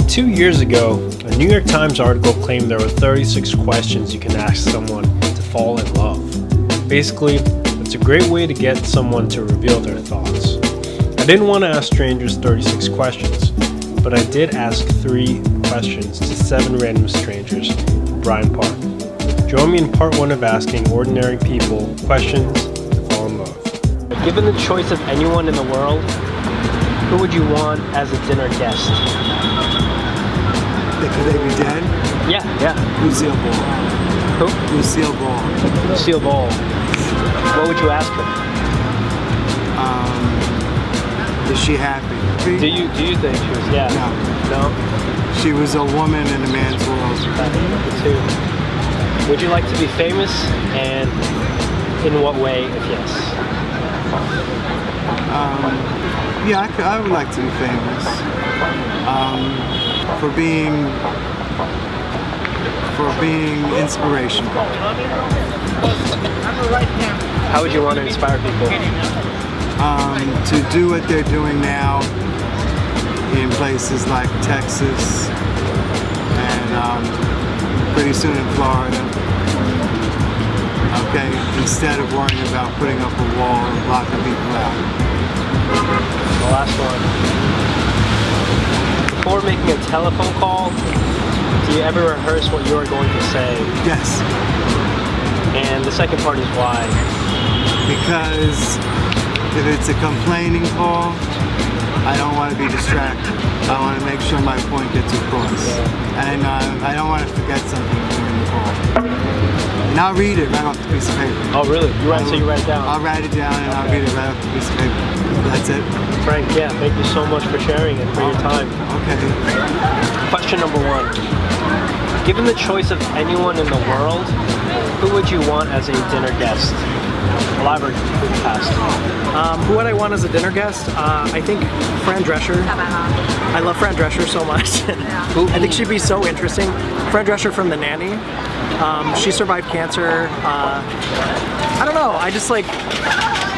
Two years ago, a New York Times article claimed there were 36 questions you can ask someone to fall in love. Basically, it's a great way to get someone to reveal their thoughts. I didn't want to ask strangers 36 questions, but I did ask 3 questions to 7 random strangers in Bryant Park. Join me in part 1 of asking ordinary people questions to fall in love. Given the choice of anyone in the world, who would you want as a dinner guest? Could they be dead? Yeah. Lucille Ball. Who? Lucille Ball. Lucille Ball. What would you ask her? Is she happy? Do you think she was? Yeah. No? She was a woman in a man's world. Me too. Would you like to be famous, and in what way, if yes? Yeah, I would like to be famous. For being inspirational. How would you want to inspire people? To do what they're doing now in places like Texas and pretty soon in Florida. Okay, instead of worrying about putting up a wall and blocking people out. The last one. Before making a telephone call, do you ever rehearse what you are going to say? Yes. And the second part is why? Because if it's a complaining call, I don't want to be distracted. I want to make sure my point gets across. And I don't want to forget something during the call. And I'll read it right off the piece of paper. Oh really? So you write it down? I'll write it down and I'll read it right off the piece of paper. That's it. Frank, yeah, thank you so much for sharing and for your time. Okay. Question number 1. Given the choice of anyone in the world, who would you want as a dinner guest? Elaborate past. Who would I want as a dinner guest? I think Fran Drescher. I love Fran Drescher so much. I think she'd be so interesting. Fran Drescher from The Nanny. She survived cancer. I don't know. I just like.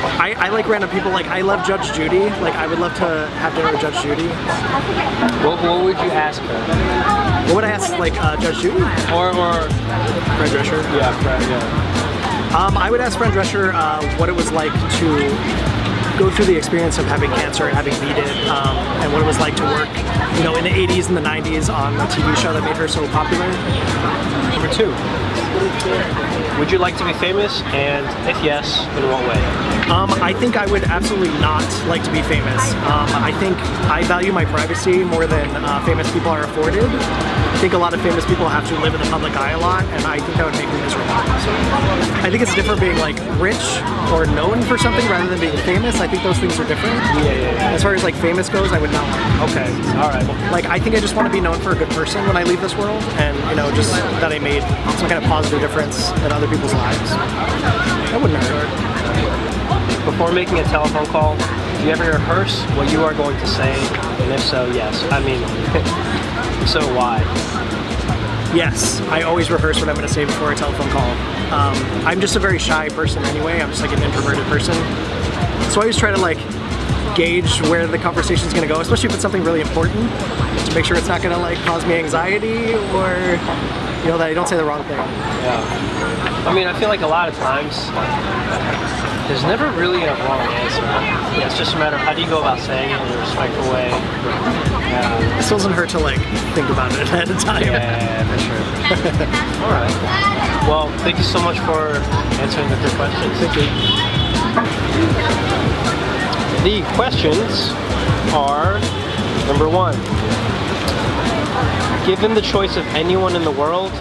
I like random people. Like I love Judge Judy. Like I would love to have dinner with Judge Judy. What would you ask her? What would I ask? Like Judge Judy or Fran Drescher? Yeah, Fran. Yeah. I would ask Fran Drescher what it was like to go through the experience of having cancer and having beat it, and what it was like to work, in the 80s and the 90s on a TV show that made her so popular. Number 2. Would you like to be famous, and if yes, in what way? I think I would absolutely not like to be famous. I think I value my privacy more than famous people are afforded. I think a lot of famous people have to live in the public eye a lot, and I think that would make me miserable. I think it's different being like rich or known for something rather than being famous. I think those things are different. Yeah. As far as like famous goes, I would not want. Okay, all right. Like I think I just want to be known for a good person when I leave this world, and just that I made some kind of positive difference in other people's lives. That wouldn't hurt. Before making a telephone call, do you ever rehearse what you are going to say? And if so, yes. So why? Yes, I always rehearse what I'm going to say before a telephone call. I'm just a very shy person anyway. I'm just like an introverted person. So I always try to gauge where the conversation is going to go, especially if it's something really important, to make sure it's not going to cause me anxiety or that I don't say the wrong thing. Yeah. I feel like a lot of times there's never really a wrong answer. Yeah. It's just a matter of how do you go about saying it in a respectful way. Yeah. It doesn't hurt to think about it ahead of time. Yeah, for sure. All right. Well, thank you so much for answering the 3 questions. Thank you. The questions are, number 1. Given the choice of anyone in the world,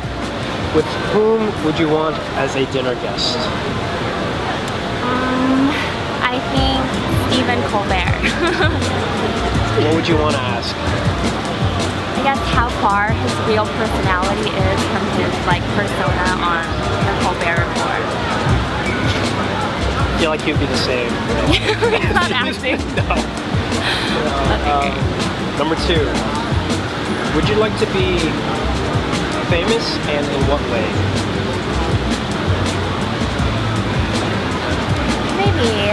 with whom would you want as a dinner guest? I think Stephen Colbert. What would you want to ask? I guess how far his real personality is from his persona on the Colbert Report. I feel like he'd be the same. Not acting. No. Number 2. Would you like to be famous, and in what way? Maybe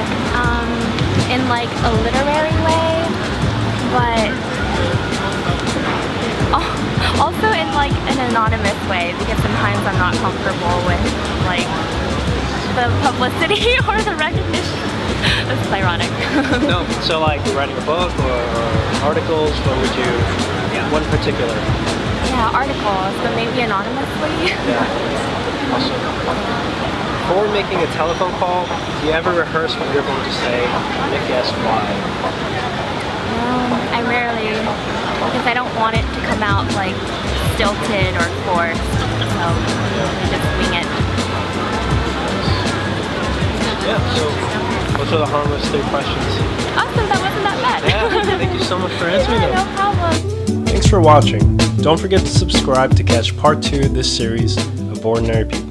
in like a literary way, but also in like an anonymous way, because sometimes I'm not comfortable with like the publicity or the recognition. This is ironic. No, so like you're writing a book or articles, what would you, one particular? Yeah, articles, but maybe anonymously. Yeah, awesome. Before making a telephone call, do you ever rehearse what you're going to say? And if yes, why? I rarely, because I don't want it to come out like stilted or forced, so I just wing it. Yeah, so those are the harmless 3 questions. Awesome, that wasn't that bad. Yeah, thank you so much for answering them. No problem. Thanks for watching. Don't forget to subscribe to catch part 2 of this series of Ordinary People.